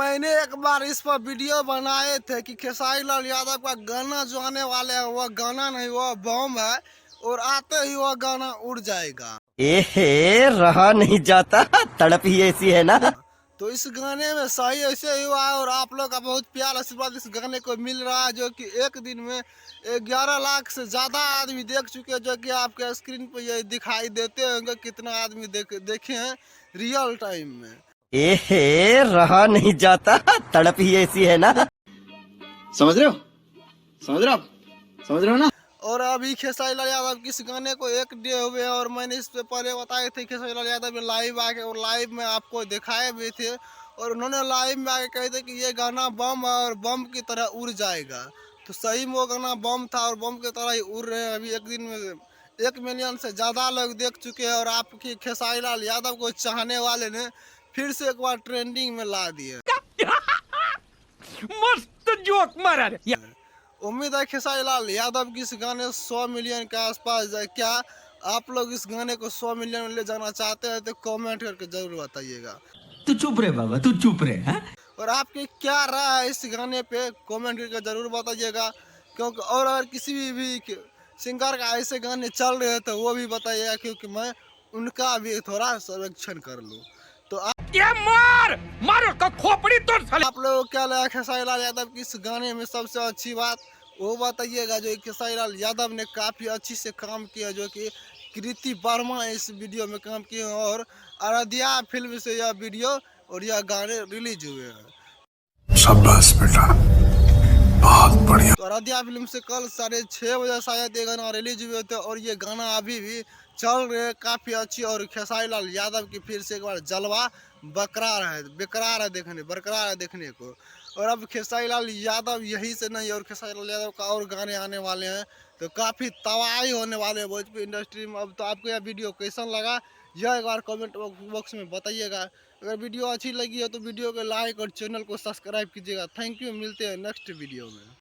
मैंने एक बार इस पर वीडियो बनाए थे कि खेसारी लाल यादव का गाना जो आने वाले है वह गाना नहीं, वह बम है और आते ही वह गाना उड़ जाएगा। एहे रहा नहीं जाता, तड़प ही ऐसी है ना। तो इस गाने में सही ऐसे ही हुआ है और आप लोग का बहुत प्यार आशीर्वाद इस गाने को मिल रहा है, जो कि एक दिन में 11 लाख से ज़्यादा आदमी देख चुके हैं, जो कि आपके स्क्रीन पर ये दिखाई देते होंगे कितना आदमी देखे हैं रियल टाइम में। एहे रहा नहीं जाता, तड़प ही ऐसी है ना। समझ रहे हो? समझ रहे हो आप? समझ रहे हो ना? और अभी खेसारी लाल यादव किस गाने को एक डे हुए और मैंने इस पे पहले बताए थे खेसारी लाल यादव में लाइव आके, और लाइव में आपको दिखाए भी थे और उन्होंने लाइव में आके कहे थे कि ये गाना बम है और बम की तरह उड़ जाएगा। तो सही में वो गाना बम था और बम की तरह ही उड़ रहे हैं। अभी एक दिन में 1 मिलियन से ज़्यादा लोग देख चुके हैं और आपकी खेसारी लाल यादव को चाहने वाले ने फिर से एक बार ट्रेंडिंग में ला दिए। मस्त जोक मारा रे। उम्मीद है खेसारी लाल यादव की इस गाने 100 मिलियन के आसपास जाए। क्या आप लोग इस गाने को 100 मिलियन में ले जाना चाहते हैं तो कमेंट करके जरूर बताइएगा। तू चुप रे बाबा, तू चुप रे। हैं? और आपकी क्या राय है इस गाने पे कमेंट करके जरूर बताइएगा, क्योंकि और अगर किसी भी सिंगर का ऐसे गाने चल रहे हैं तो वो भी बताइएगा, क्योंकि मैं उनका भी थोड़ा सर्वेक्षण कर लूँ। तो ये मार उसका खोपड़ी तोड़ साले। आप लोगों को क्या लगा खेसारी लाल यादव की इस गाने में सबसे अच्छी बात वो बताइएगा। जो खेसारी लाल यादव ने काफ़ी अच्छी से काम किया, जो कि कृति वर्मा इस वीडियो में काम किए हैं और आराध्या फिल्म से यह वीडियो और यह गाने रिलीज हुए हैं। शाबाश बेटा, बहुत बढ़िया। तो आराध्या फिल्म से कल 6:30 बजे शायद ये गाना रिलीज हुए थे और ये गाना अभी भी चल रहे हैं काफ़ी अच्छी। और खेसारी लाल यादव की फिर से एक बार जलवा बरकरार है देखने को। और अब खेसारी लाल यादव यही से नहीं और खेसारी लाल यादव का और गाने आने वाले हैं, तो काफ़ी तबाही होने वाले हैं भोजपुरी इंडस्ट्री में। अब तो आपको यह वीडियो कैसा लगा यह एक बार कमेंट बॉक्स में बताइएगा। अगर वीडियो अच्छी लगी है तो वीडियो को लाइक और चैनल को सब्सक्राइब कीजिएगा। थैंक यू, मिलते हैं नेक्स्ट वीडियो में।